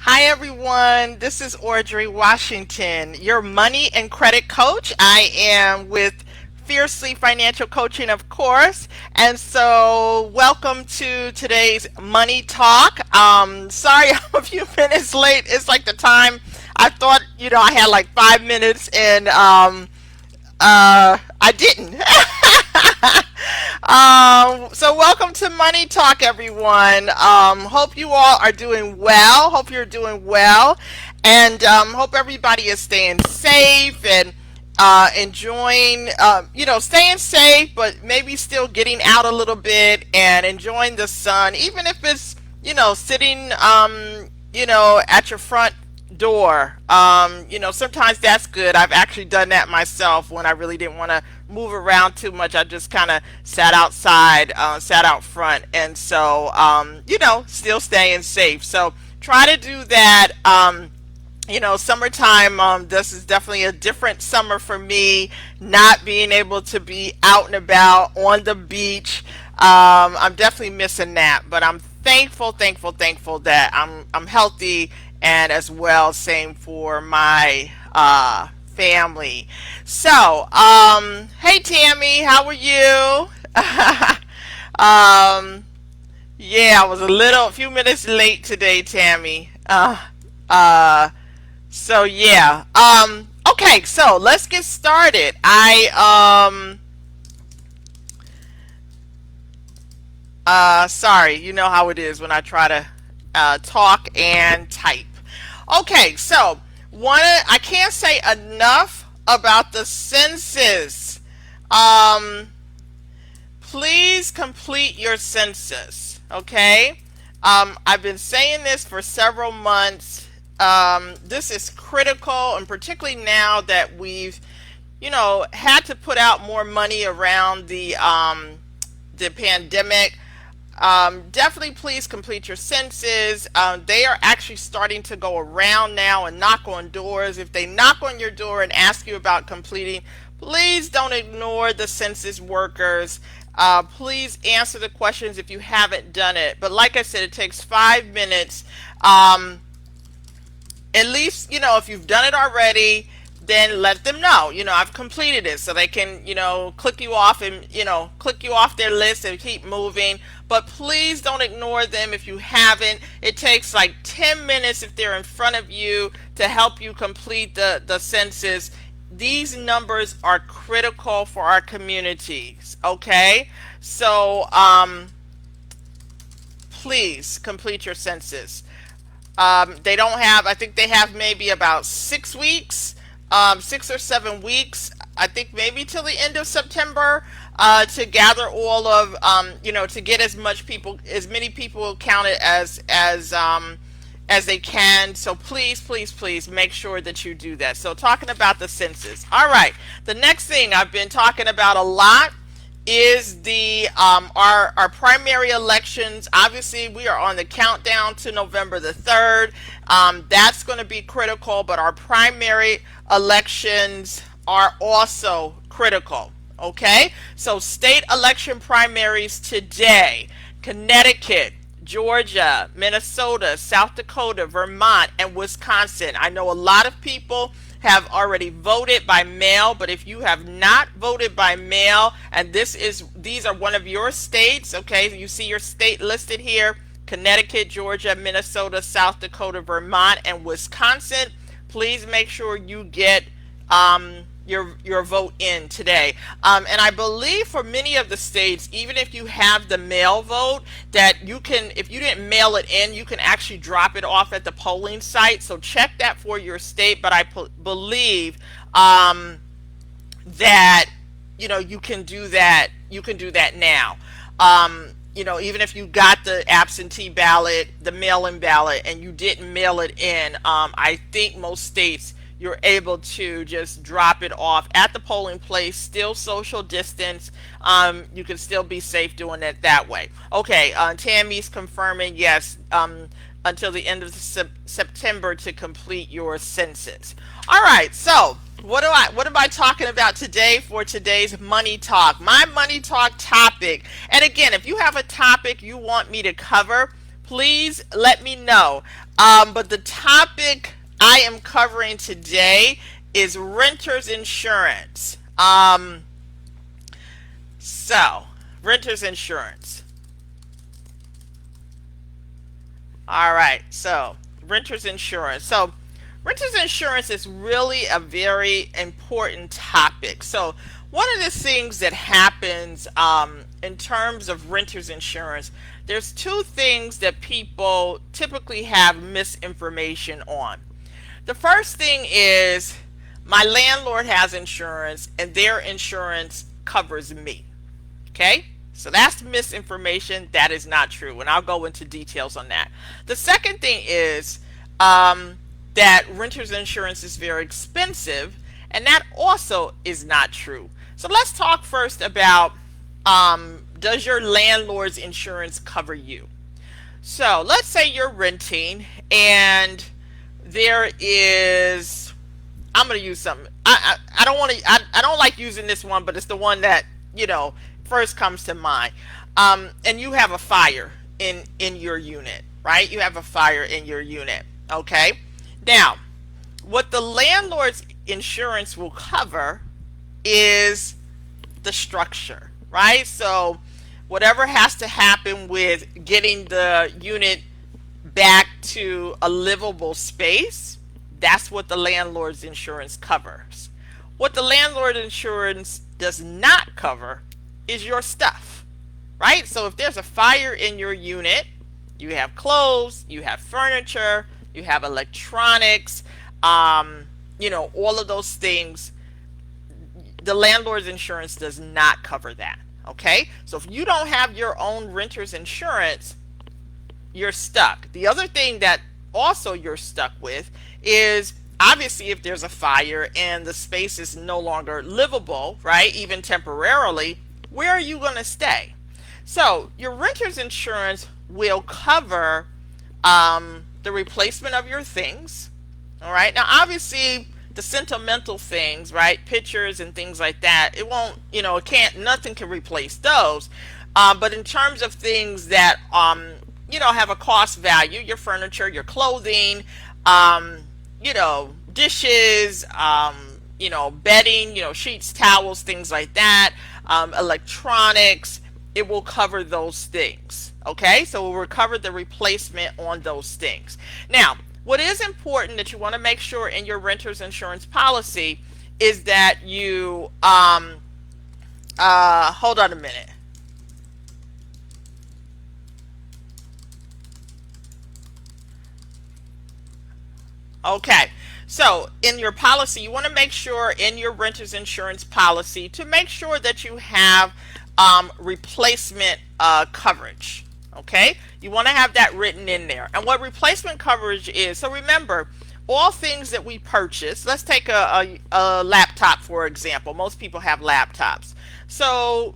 Hi, everyone. This is Audrey Washington, your money and credit coach. I am with Fiercely Financial Coaching, of course. And so, welcome to today's Money Talk. Sorry, I'm a few minutes late. It's like the time I thought, I had like 5 minutes and I didn't. So welcome to Money Talk, everyone. Hope you all are doing well. Hope you're doing well, and hope everybody is staying safe and enjoying, staying safe, but maybe still getting out a little bit and enjoying the sun, even if it's, sitting, at your front door. Sometimes that's good. I've actually done that myself when I really didn't want to move around too much. I just kind of sat outside, sat out front, and so still staying safe. So try to do that. Summertime, this is definitely a different summer for me, not being able to be out and about on the beach. I'm definitely missing that, but I'm thankful that I'm healthy, and as well, same for my family. So, hey Tammy, how are you? um, yeah, I was a few minutes late today, Tammy. Uh, so yeah. Okay, so let's get started. Sorry, you know how it is when I try to talk and type. Okay, so I can't say enough about the census. Um, Please complete your census. Okay, I've been saying this for several months. This is critical, and particularly now that we've, had to put out more money around the pandemic. Definitely please complete your census. They are actually starting to go around now and knock on doors. If they knock on your door and ask you about completing, please don't ignore the census workers. Please answer the questions if you haven't done it. But like I said, it takes 5 minutes. At least, if you've done it already, then let them know, I've completed it, so they can, click you off and, click you off their list and keep moving. But please don't ignore them if you haven't. It takes like 10 minutes if they're in front of you to help you complete the census. These numbers are critical for our communities, okay? So, please complete your census. They don't have, I think they have maybe about 6 weeks, 6 or 7 weeks, I think maybe till the end of September, to gather all of, to get as many people counted as they can. So please make sure that you do that. So talking about the census. All right. The next thing I've been talking about a lot is the our primary elections. Obviously, we are on the countdown to November the 3rd. That's going to be critical, but our primary elections are also critical. Okay, so state election primaries today: Connecticut, Georgia, Minnesota, South Dakota, Vermont, and Wisconsin. I know a lot of people have already voted by mail, but if you have not voted by mail, and these are one of your states, okay, you see your state listed here: Connecticut, Georgia, Minnesota, South Dakota, Vermont, and Wisconsin. Please make sure you get your vote in today. And I believe for many of the states, even if you have the mail vote, that you can, if you didn't mail it in, you can actually drop it off at the polling site. So check that for your state. But I believe that you can do that. You can do that now. Even if you got the absentee ballot, the mail-in ballot, and you didn't mail it in, I think most states you're able to just drop it off at the polling place, still social distance. You can still be safe doing it that way. Okay, Tammy's confirming, yes, until the end of September to complete your census. All right, so what am I talking about today for today's Money Talk? My Money Talk topic, and again, if you have a topic you want me to cover, please let me know. But the topic I am covering today is renter's insurance. So, renter's insurance. All right, so renter's insurance. So, renter's insurance is really a very important topic. So, one of the things that happens in terms of renter's insurance, there's two things that people typically have misinformation on. The first thing is my landlord has insurance and their insurance covers me. Okay? So that's misinformation. That is not true. And I'll go into details on that. The second thing is that renter's insurance is very expensive. And that also is not true. So let's talk first about does your landlord's insurance cover you? So let's say you're renting and there is, I'm going to use something. I don't want to, I don't like using this one, but it's the one that, first comes to mind. And you have a fire in your unit, right? You have a fire in your unit. Okay. Now, what the landlord's insurance will cover is the structure, right? So whatever has to happen with getting the unit back to a livable space, that's what the landlord's insurance covers. What the landlord insurance does not cover is your stuff, right? So if there's a fire in your unit, you have clothes, you have furniture, you have electronics, all of those things, the landlord's insurance does not cover that. Okay, so if you don't have your own renter's insurance, you're stuck. The other thing that also you're stuck with is obviously if there's a fire and the space is no longer livable, right, even temporarily, where are you going to stay? So your renter's insurance will cover the replacement of your things. All right, now obviously the sentimental things, right, pictures and things like that, it won't, nothing can replace those. But in terms of things that have a cost value, your furniture, your clothing, dishes, bedding, sheets, towels, things like that, electronics, it will cover those things. Okay, so we'll recover the replacement on those things. Now, what is important that you want to make sure in your renter's insurance policy is that you hold on a minute. Okay, so in your policy, you want to make sure in your renter's insurance policy to make sure that you have replacement coverage. Okay, you want to have that written in there. And what replacement coverage is, so remember, all things that we purchase, let's take a laptop for example. Most people have laptops. So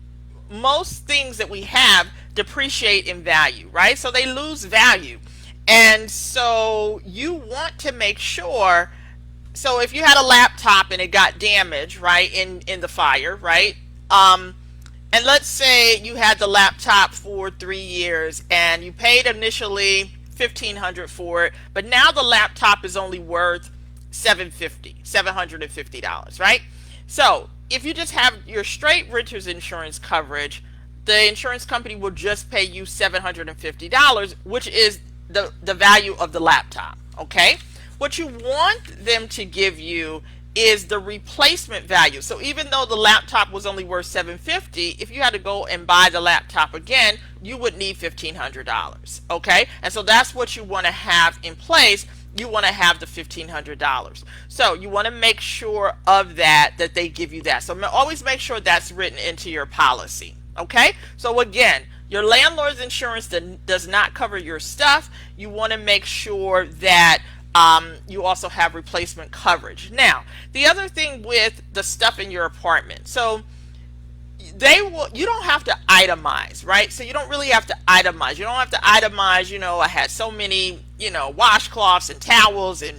most things that we have depreciate in value, right? So they lose value. And so you want to make sure, so if you had a laptop and it got damaged, right, in the fire, right? And let's say you had the laptop for 3 years and you paid initially $1,500 for it, but now the laptop is only worth $750, right? So if you just have your straight renter's insurance coverage, the insurance company will just pay you $750, which is the value of the laptop. Okay, what you want them to give you is the replacement value. So even though the laptop was only worth $750, if you had to go and buy the laptop again, you would need $1,500. Okay, and so that's what you want to have in place. You want to have the $1,500. So you want to make sure of that they give you that. So always make sure that's written into your policy. Okay, so again, your landlord's insurance does not cover your stuff. You want to make sure that you also have replacement coverage. Now, the other thing with the stuff in your apartment, so you don't have to itemize, right? So you don't really have to itemize. You don't have to itemize, I had so many, washcloths and towels and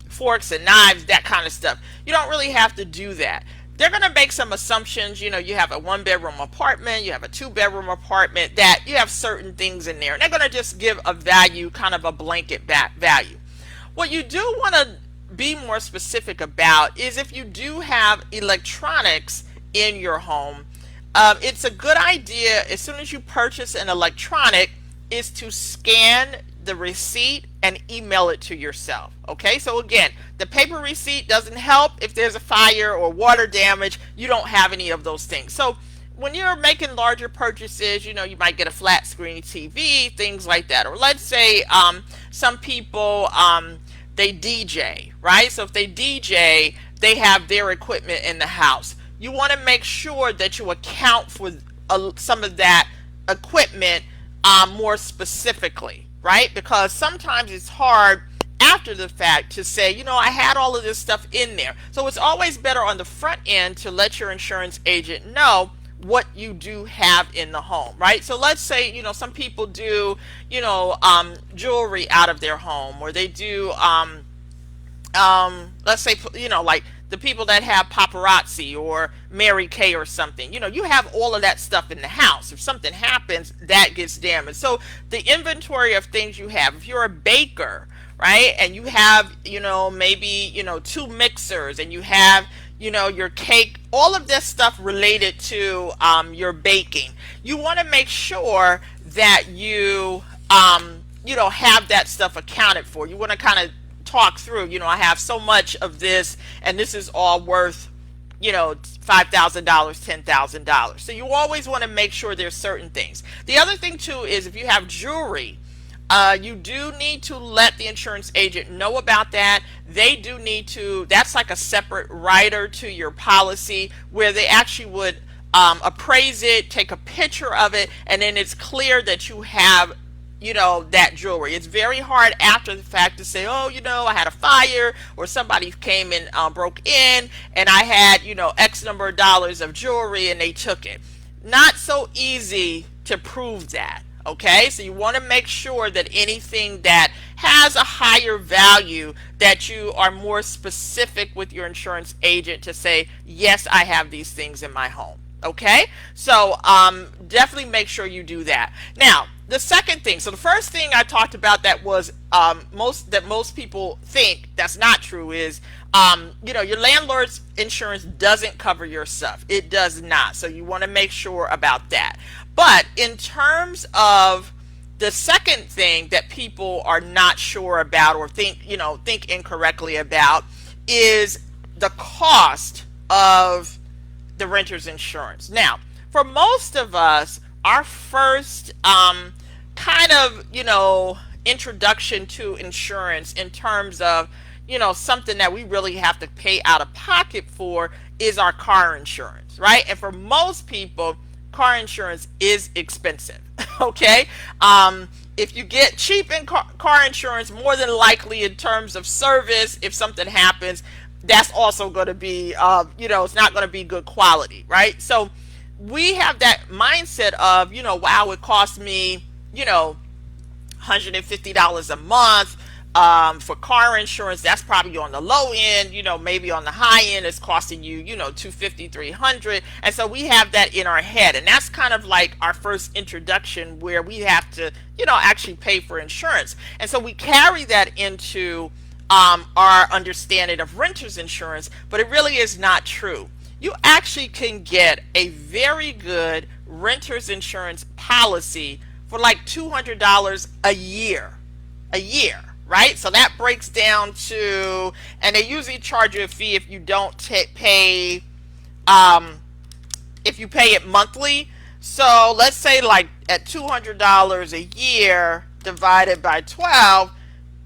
forks and knives, that kind of stuff. You don't really have to do that. they're going to make some assumptions. You have a 1 bedroom apartment, you have a 2 bedroom apartment, that you have certain things in there, and they're going to just give a value, kind of a blanket value. What you do want to be more specific about is if you do have electronics in your home, it's a good idea as soon as you purchase an electronic is to scan the receipt and email it to yourself. Okay, so again, the paper receipt doesn't help if there's a fire or water damage. You don't have any of those things. So when you're making larger purchases, you might get a flat screen TV, things like that. Or let's say some people, they DJ, right? So if they DJ, they have their equipment in the house. You want to make sure that you account for some of that equipment more specifically, right? Because sometimes it's hard after the fact to say, I had all of this stuff in there. So it's always better on the front end to let your insurance agent know what you do have in the home, right? So let's say, some people do, jewelry out of their home, or they do, let's say, like the people that have paparazzi or Mary Kay or something, you have all of that stuff in the house. If something happens, that gets damaged. So the inventory of things you have, if you're a baker, right, and you have, maybe, 2 mixers, and you have, your cake, all of this stuff related to your baking, you want to make sure that you, have that stuff accounted for. You want to kind of talk through, I have so much of this, and this is all worth, $5,000, $10,000. So you always want to make sure there's certain things. The other thing too is if you have jewelry, you do need to let the insurance agent know about that. They do need to, that's like a separate rider to your policy where they actually would appraise it, take a picture of it, and then it's clear that you have that jewelry. It's very hard after the fact to say, oh, I had a fire, or somebody came and broke in, and I had, X number of dollars of jewelry and they took it. Not so easy to prove that. Okay, so you want to make sure that anything that has a higher value, that you are more specific with your insurance agent to say, yes, I have these things in my home. Okay, so definitely make sure you do that. Now, the second thing, so the first thing I talked about that was most people think that's not true is your landlord's insurance doesn't cover your stuff. It does not. So you want to make sure about that. But in terms of the second thing that people are not sure about or think incorrectly about is the cost of the renter's insurance. Now, for most of us, our first kind of introduction to insurance in terms of something that we really have to pay out of pocket for is our car insurance, right? And for most people, car insurance is expensive. Okay, if you get cheap in car insurance, more than likely in terms of service, if something happens, that's also going to be it's not going to be good quality, right? So we have that mindset of wow, it cost me $150 a month for car insurance. That's probably on the low end. Maybe on the high end it's costing you $250, $300, and so we have that in our head, and that's kind of like our first introduction where we have to actually pay for insurance, and so we carry that into our understanding of renter's insurance, but it really is not true. You actually can get a very good renter's insurance policy for like $200 a year, right? So that breaks down to, and they usually charge you a fee if you don't pay, if you pay it monthly. So let's say like at $200 a year divided by 12,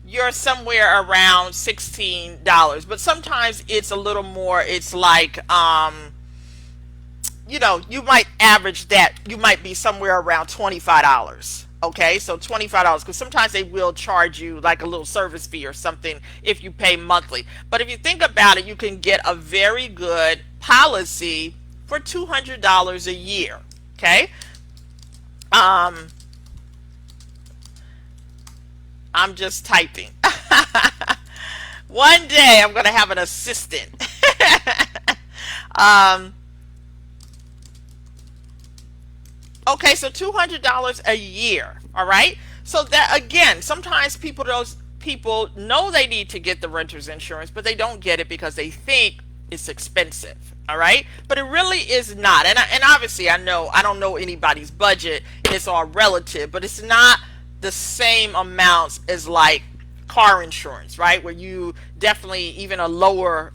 you're somewhere around $16, but sometimes it's a little more. It's like you might average that, you might be somewhere around $25. Okay, so $25, because sometimes they will charge you like a little service fee or something if you pay monthly. But if you think about it, you can get a very good policy for $200 a year. Okay, I'm just typing. One day I'm going to have an assistant. Um, okay, so $200 a year. All right. So that again, sometimes those people know they need to get the renter's insurance, but they don't get it because they think it's expensive. All right, but it really is not. And obviously, I don't know anybody's budget. It's all relative, but it's not the same amounts as like car insurance, right? Where you definitely, even a lower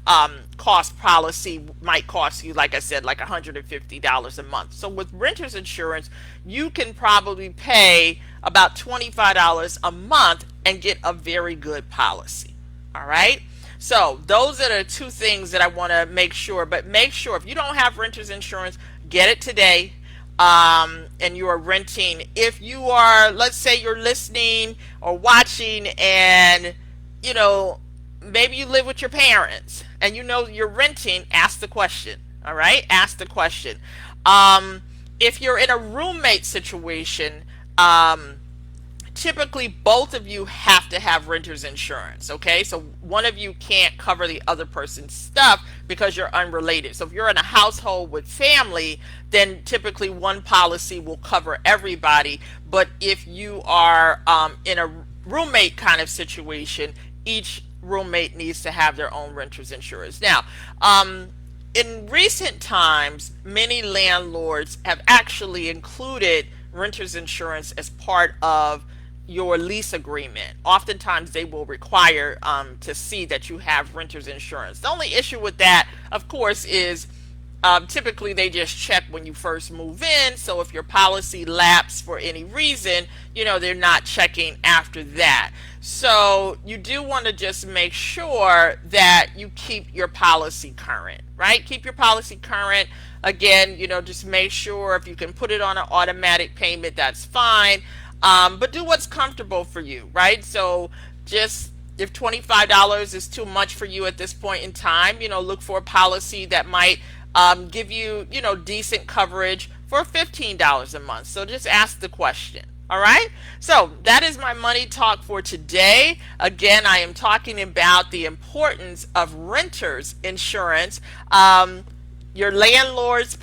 cost policy might cost you, like I said, like $150 a month. So with renter's insurance, you can probably pay about $25 a month and get a very good policy. All right. So those are the two things that I want to make sure. But make sure if you don't have renter's insurance, get it today. And you are renting. If you are, let's say you're listening or watching and, you know, maybe you live with your parents and you know you're renting, ask the question. All right? Ask the question. If you're in a roommate situation, typically both of you have to have renter's insurance. Okay, so one of you can't cover the other person's stuff because you're unrelated. So if you're in a household with family, then typically one policy will cover everybody. But if you are in a roommate kind of situation, each roommate needs to have their own renter's insurance. Now, in recent times, many landlords have actually included renter's insurance as part of your lease agreement. Oftentimes they will require to see that you have renter's insurance. The only issue with that, of course, is typically they just check when you first move in. So if your policy lapses for any reason, you know, they're not checking after that. So you do want to just make sure that you keep your policy current, right? Keep your policy current. Again, you know, just make sure if you can put it on an automatic payment, that's fine. But do what's comfortable for you, right? So just if $25 is too much for you at this point in time, you know, look for a policy that might give you, you know, decent coverage for $15 a month. So just ask the question. All right. So that is my money talk for today. Again, I am talking about the importance of renters insurance. Your landlord's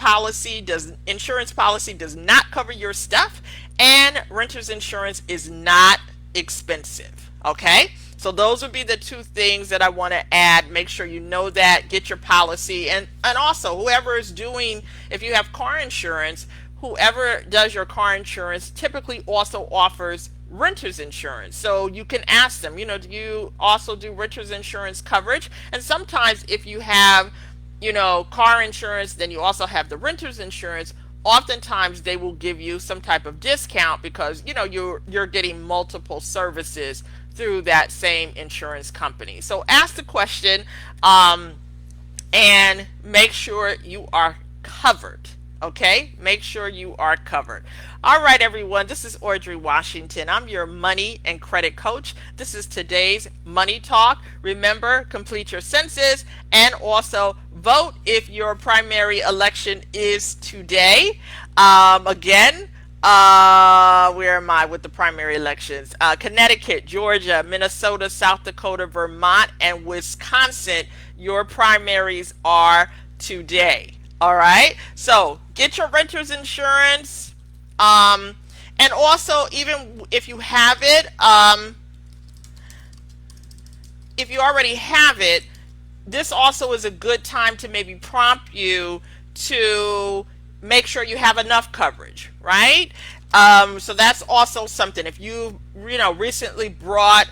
insurance policy does not cover your stuff, and renter's insurance is not expensive. Okay, so those would be the two things that I want to add. Make sure you know that, get your policy, and also whoever is doing, if you have car insurance, whoever does your car insurance typically also offers renter's insurance. So you can ask them, you know, do you also do renter's insurance coverage? And sometimes if you have, you know, car insurance, then you also have the renter's insurance. Oftentimes they will give you some type of discount because, you know, you're getting multiple services through that same insurance company. So ask the question and make sure you are covered. Okay, make sure you are covered. All right, everyone, this is Audrey Washington. I'm your money and credit coach. This is today's Money Talk. Remember, complete your census and also vote if your primary election is today. Again, where am I with the primary elections? Connecticut, Georgia, Minnesota, South Dakota, Vermont, and Wisconsin. Your primaries are today. All right, so get your renter's insurance, and also even if you have it, if you already have it, this also is a good time to maybe prompt you to make sure you have enough coverage, right? So that's also something. If you recently brought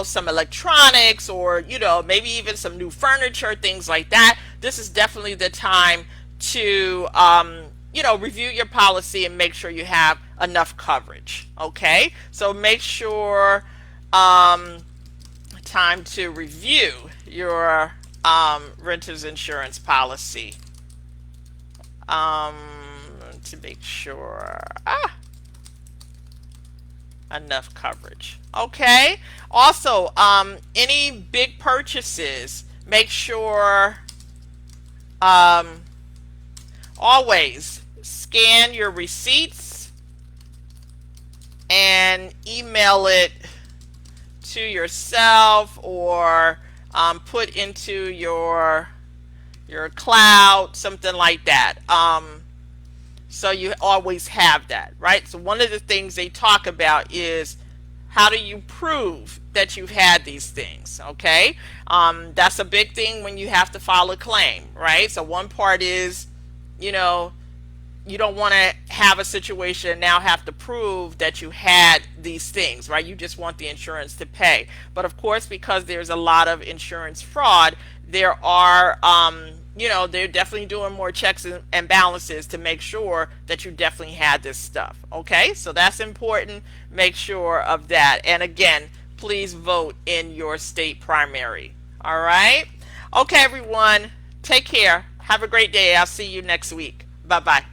some electronics, or maybe even some new furniture, things like that, this is definitely the time to review your policy and make sure you have enough coverage. Okay, so make sure time to review your renter's insurance policy to make sure enough coverage. Okay, also any big purchases, make sure always scan your receipts and email it to yourself, or put into your your cloud, something like that. So you always have that, right? So one of the things they talk about is how do you prove that you've had these things, okay? That's a big thing when you have to file a claim, right? So one part is, you know, you don't want to have a situation and now have to prove that you had these things, right? You just want the insurance to pay. But of course, because there's a lot of insurance fraud, there are, they're definitely doing more checks and balances to make sure that you definitely had this stuff. Okay, so that's important. Make sure of that. And again, please vote in your state primary. All right. Okay, everyone. Take care. Have a great day. I'll see you next week. Bye bye.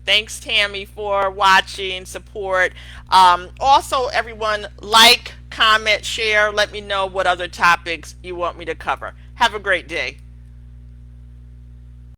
Thanks, Tammy, for watching, support. Also, everyone, like, comment, share. Let me know what other topics you want me to cover. Have a great day.